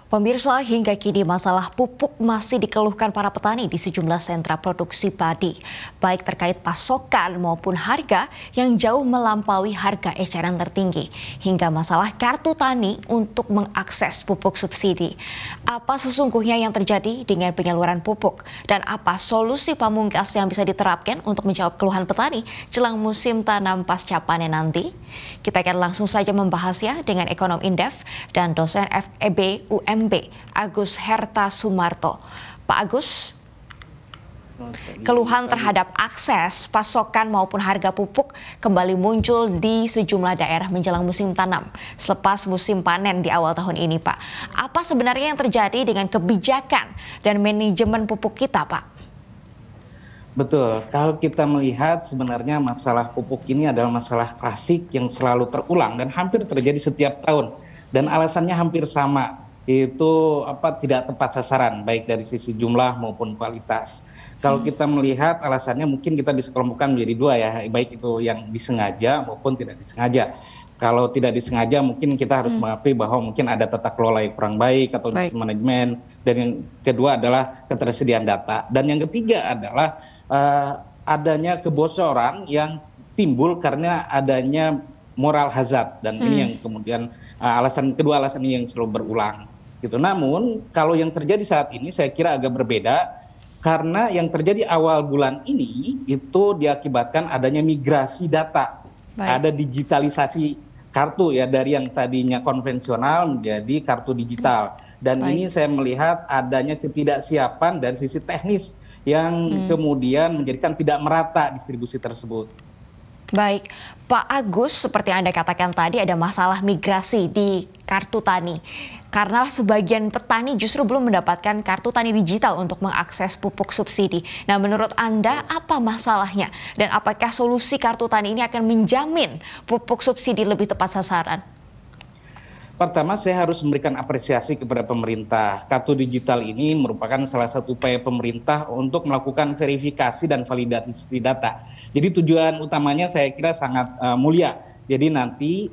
Pemirsa, hingga kini masalah pupuk masih dikeluhkan para petani di sejumlah sentra produksi padi, baik terkait pasokan maupun harga yang jauh melampaui harga eceran tertinggi, hingga masalah kartu tani untuk mengakses pupuk subsidi. Apa sesungguhnya yang terjadi dengan penyaluran pupuk dan apa solusi pamungkas yang bisa diterapkan untuk menjawab keluhan petani jelang musim tanam pasca panen nanti? Kita akan langsung saja membahasnya dengan ekonom Indef dan dosen FEB UMB Agus Herta Sumarto. Pak Agus, keluhan terhadap akses, pasokan maupun harga pupuk kembali muncul di sejumlah daerah menjelang musim tanam selepas musim panen di awal tahun ini, Pak. Apa sebenarnya yang terjadi dengan kebijakan dan manajemen pupuk kita, Pak? Betul, kalau kita melihat sebenarnya masalah pupuk ini adalah masalah klasik yang selalu terulang dan hampir terjadi setiap tahun. Dan alasannya hampir sama, yaitu tidak tepat sasaran, baik dari sisi jumlah maupun kualitas. Kalau kita melihat alasannya mungkin kita bisa kelompokkan menjadi dua ya, baik itu yang disengaja maupun tidak disengaja. Kalau tidak disengaja mungkin kita harus mengakui bahwa mungkin ada tata kelola yang kurang baik atau manajemen. Dan yang kedua adalah ketersediaan data. Dan yang ketiga adalah adanya kebocoran yang timbul karena adanya moral hazard. Dan ini yang kemudian kedua alasan ini yang selalu berulang. Gitu. Namun kalau yang terjadi saat ini saya kira agak berbeda. Karena yang terjadi awal bulan ini itu diakibatkan adanya migrasi data. Ada digitalisasi kartu ya dari yang tadinya konvensional menjadi kartu digital. Dan ini saya melihat adanya ketidaksiapan dari sisi teknis yang kemudian menjadikan tidak merata distribusi tersebut. Baik, Pak Agus, seperti yang Anda katakan tadi ada masalah migrasi di kartu tani. Karena sebagian petani justru belum mendapatkan kartu tani digital untuk mengakses pupuk subsidi. Nah, menurut Anda apa masalahnya? Dan apakah solusi kartu tani ini akan menjamin pupuk subsidi lebih tepat sasaran? Pertama, saya harus memberikan apresiasi kepada pemerintah. Kartu digital ini merupakan salah satu upaya pemerintah untuk melakukan verifikasi dan validasi data. Jadi tujuan utamanya saya kira sangat mulia. Jadi nanti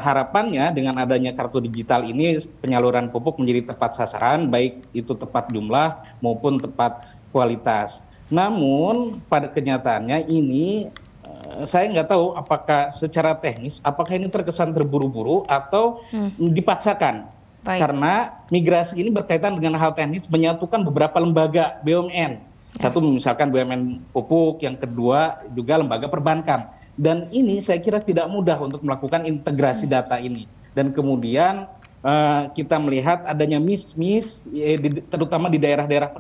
harapannya dengan adanya kartu digital ini penyaluran pupuk menjadi tepat sasaran, baik itu tepat jumlah maupun tepat kualitas. Namun pada kenyataannya ini saya nggak tahu apakah secara teknis apakah ini terkesan terburu-buru atau dipaksakan. Karena migrasi ini berkaitan dengan hal teknis menyatukan beberapa lembaga BUMN. Satu misalkan BUMN pupuk, yang kedua juga lembaga perbankan. Dan ini saya kira tidak mudah untuk melakukan integrasi data ini. Dan kemudian kita melihat adanya miss terutama di daerah-daerah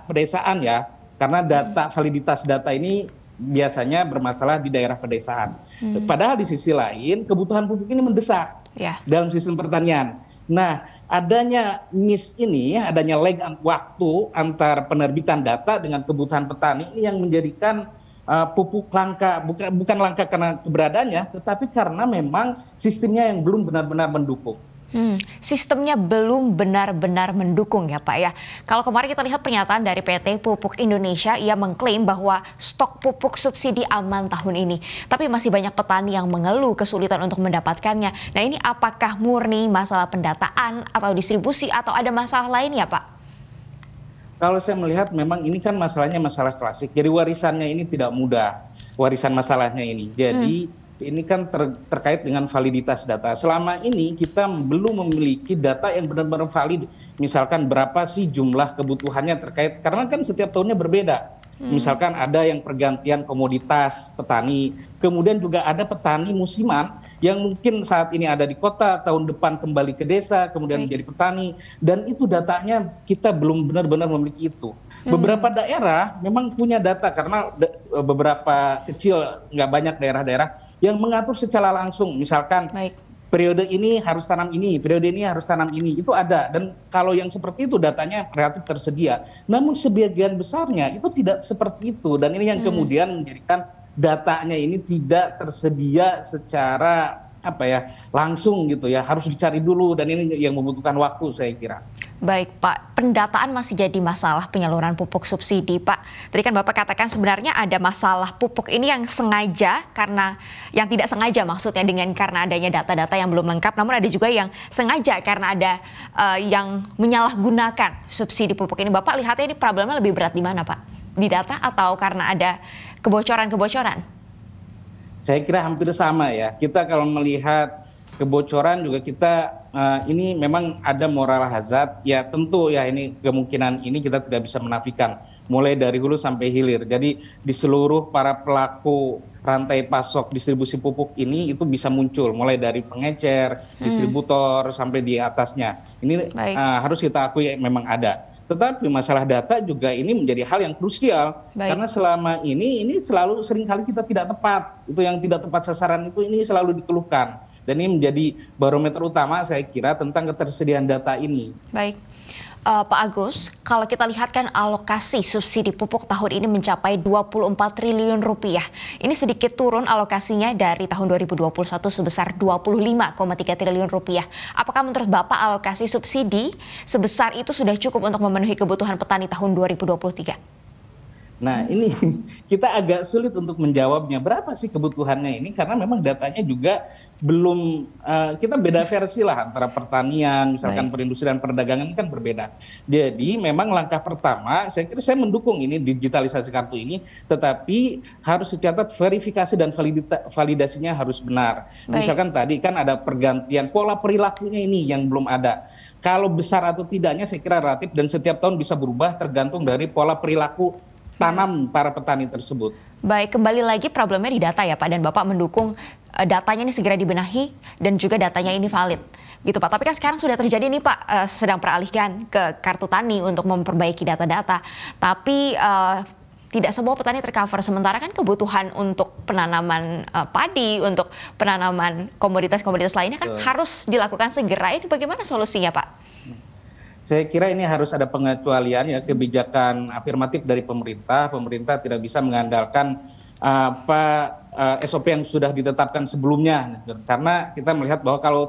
pedesaan ya. Karena validitas data ini biasanya bermasalah di daerah pedesaan. Padahal di sisi lain kebutuhan pupuk ini mendesak dalam sistem pertanian. Nah, adanya miss ini, adanya lag waktu antar penerbitan data dengan kebutuhan petani ini yang menjadikan pupuk langka, bukan langka karena keberadaannya, tetapi karena memang sistemnya yang belum benar-benar mendukung. Sistemnya belum benar-benar mendukung ya Pak ya. Kalau kemarin kita lihat pernyataan dari PT Pupuk Indonesia, ia mengklaim bahwa stok pupuk subsidi aman tahun ini. Tapi masih banyak petani yang mengeluh kesulitan untuk mendapatkannya. Nah, ini apakah murni masalah pendataan atau distribusi atau ada masalah lain ya Pak? Kalau saya melihat memang ini kan masalahnya masalah klasik. Jadi warisannya ini tidak mudah. Warisan masalahnya ini. Jadi ini kan terkait dengan validitas data. Selama ini kita belum memiliki data yang benar-benar valid. Misalkan berapa sih jumlah kebutuhannya terkait, karena kan setiap tahunnya berbeda. Misalkan ada yang pergantian komoditas petani, kemudian juga ada petani musiman yang mungkin saat ini ada di kota, tahun depan kembali ke desa, kemudian menjadi petani. Dan itu datanya kita belum benar-benar memiliki itu. Beberapa daerah memang punya data karena beberapa kecil, nggak banyak daerah-daerah yang mengatur secara langsung, misalkan periode ini harus tanam ini, periode ini harus tanam ini, itu ada. Dan kalau yang seperti itu datanya relatif tersedia. Namun sebagian besarnya itu tidak seperti itu. Dan ini yang kemudian menjadikan datanya ini tidak tersedia secara langsung gitu ya, harus dicari dulu. Dan ini yang membutuhkan waktu saya kira. Baik Pak, pendataan masih jadi masalah penyaluran pupuk subsidi Pak. Tadi kan Bapak katakan sebenarnya ada masalah pupuk ini yang sengaja karena yang tidak sengaja maksudnya dengan karena adanya data-data yang belum lengkap. Namun ada juga yang sengaja karena ada yang menyalahgunakan subsidi pupuk ini. Bapak lihatnya ini problemnya lebih berat di mana Pak? Di data atau karena ada kebocoran-kebocoran? Saya kira hampir sama ya. Kita kalau melihat kebocoran juga kita ini memang ada moral hazard ya, tentu ya, ini kemungkinan ini kita tidak bisa menafikan mulai dari hulu sampai hilir. Jadi di seluruh para pelaku rantai pasok distribusi pupuk ini itu bisa muncul mulai dari pengecer, distributor sampai di atasnya. Ini harus kita akui memang ada. Tetapi masalah data juga ini menjadi hal yang krusial. Karena selama ini selalu seringkali kita tidak tepat. Itu yang tidak tepat sasaran itu ini selalu dikeluhkan. Dan ini menjadi barometer utama saya kira tentang ketersediaan data ini. Baik. Pak Agus, kalau kita lihat kan alokasi subsidi pupuk tahun ini mencapai 24 triliun rupiah. Ini sedikit turun alokasinya dari tahun 2021 sebesar 25,3 triliun rupiah. Apakah menurut Bapak alokasi subsidi sebesar itu sudah cukup untuk memenuhi kebutuhan petani tahun 2023? Nah ini kita agak sulit untuk menjawabnya berapa sih kebutuhannya ini, karena memang datanya juga belum, kita beda versi lah antara pertanian, misalkan perindustrian, perdagangan ini kan berbeda. Jadi memang langkah pertama saya kira saya mendukung ini digitalisasi kartu ini, tetapi harus dicatat verifikasi dan validasinya harus benar. Misalkan tadi kan ada pergantian pola perilakunya ini yang belum ada. Kalau besar atau tidaknya saya kira relatif dan setiap tahun bisa berubah tergantung dari pola perilaku tanam para petani tersebut. Baik, kembali lagi problemnya di data ya Pak, dan Bapak mendukung datanya ini segera dibenahi dan juga datanya ini valid gitu Pak. Tapi kan sekarang sudah terjadi nih Pak, sedang peralihkan ke kartu tani untuk memperbaiki data-data. Tapi tidak semua petani tercover, sementara kan kebutuhan untuk penanaman padi, untuk penanaman komoditas-komoditas lainnya kan harus dilakukan segera. Ini bagaimana solusinya Pak? Saya kira ini harus ada pengecualian ya, kebijakan afirmatif dari pemerintah. Pemerintah tidak bisa mengandalkan SOP yang sudah ditetapkan sebelumnya, karena kita melihat bahwa kalau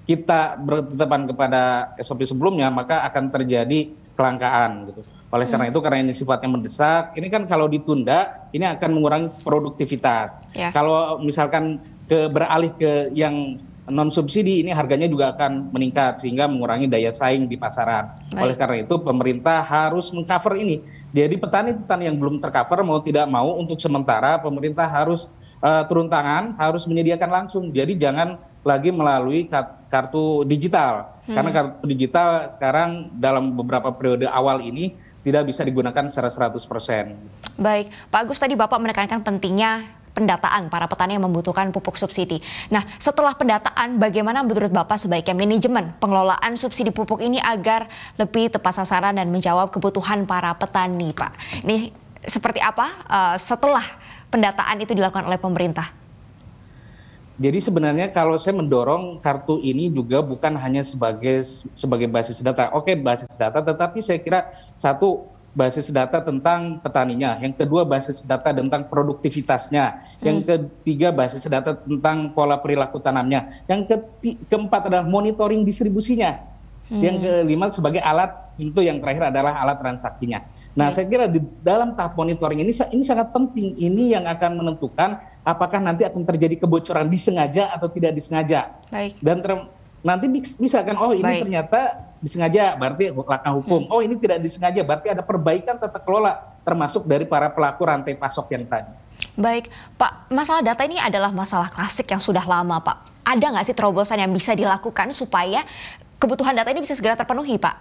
kita bertetapan kepada SOP sebelumnya maka akan terjadi kelangkaan gitu. Oleh karena itu, karena ini sifatnya mendesak, ini kan kalau ditunda ini akan mengurangi produktivitas. Kalau misalkan beralih ke yang non subsidi, ini harganya juga akan meningkat sehingga mengurangi daya saing di pasaran. Oleh karena itu pemerintah harus mengcover ini. Jadi petani-petani yang belum tercover mau tidak mau untuk sementara pemerintah harus turun tangan, harus menyediakan langsung. Jadi jangan lagi melalui kartu digital. Karena kartu digital sekarang dalam beberapa periode awal ini tidak bisa digunakan secara 100%. Baik, Pak Agus, tadi Bapak menekankan pentingnya pendataan para petani yang membutuhkan pupuk subsidi. Nah, setelah pendataan, bagaimana menurut Bapak sebaiknya manajemen pengelolaan subsidi pupuk ini agar lebih tepat sasaran dan menjawab kebutuhan para petani, Pak? Ini seperti apa setelah pendataan itu dilakukan oleh pemerintah? Jadi sebenarnya kalau saya mendorong kartu ini juga bukan hanya sebagai basis data. Oke, basis data, tetapi saya kira satu, basis data tentang petaninya, yang kedua basis data tentang produktivitasnya, yang ketiga basis data tentang pola perilaku tanamnya, yang keempat adalah monitoring distribusinya, yang kelima sebagai alat, itu yang terakhir adalah alat transaksinya. Nah, saya kira di dalam tahap monitoring ini sangat penting, ini yang akan menentukan apakah nanti akan terjadi kebocoran disengaja atau tidak disengaja. Dan nanti bisa kan, oh ini ternyata disengaja, berarti langkah hukum. Oh ini tidak disengaja, berarti ada perbaikan tata kelola, termasuk dari para pelaku rantai pasok yang tadi. Baik, Pak, masalah data ini adalah masalah klasik yang sudah lama, Pak. Ada nggak sih terobosan yang bisa dilakukan supaya kebutuhan data ini bisa segera terpenuhi, Pak?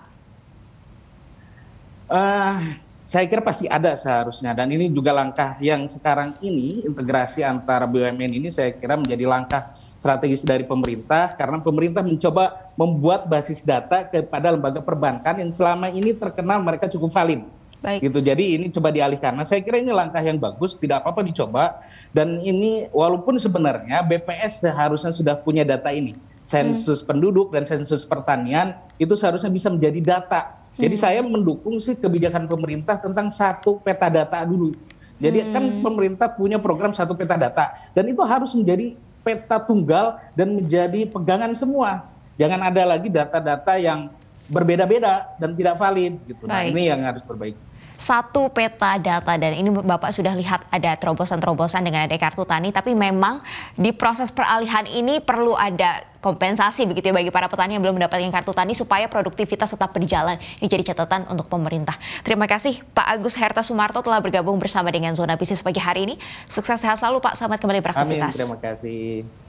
Saya kira pasti ada seharusnya, dan ini juga langkah yang sekarang ini, integrasi antara BUMN ini saya kira menjadi langkah strategis dari pemerintah, karena pemerintah mencoba membuat basis data kepada lembaga perbankan yang selama ini terkenal mereka cukup valid. Gitu. Jadi ini coba dialihkan. Nah, saya kira ini langkah yang bagus, tidak apa-apa dicoba. Dan ini walaupun sebenarnya BPS seharusnya sudah punya data ini. Sensus penduduk dan sensus pertanian itu seharusnya bisa menjadi data. Jadi saya mendukung sih kebijakan pemerintah tentang satu peta data dulu. Jadi kan pemerintah punya program satu peta data, dan itu harus menjadi peta tunggal dan menjadi pegangan semua. Jangan ada lagi data-data yang berbeda-beda dan tidak valid gitu. Nah, Baik. ini yang harus perbaiki. Satu peta data, dan ini Bapak sudah lihat ada terobosan-terobosan dengan ada kartu tani, tapi memang di proses peralihan ini perlu ada kompensasi begitu ya bagi para petani yang belum mendapatkan kartu tani supaya produktivitas tetap berjalan. Ini jadi catatan untuk pemerintah. Terima kasih Pak Agus Herta Sumarto telah bergabung bersama dengan Zona Bisnis pagi hari ini. Sukses sehat selalu Pak, selamat kembali beraktivitas. Amin, terima kasih.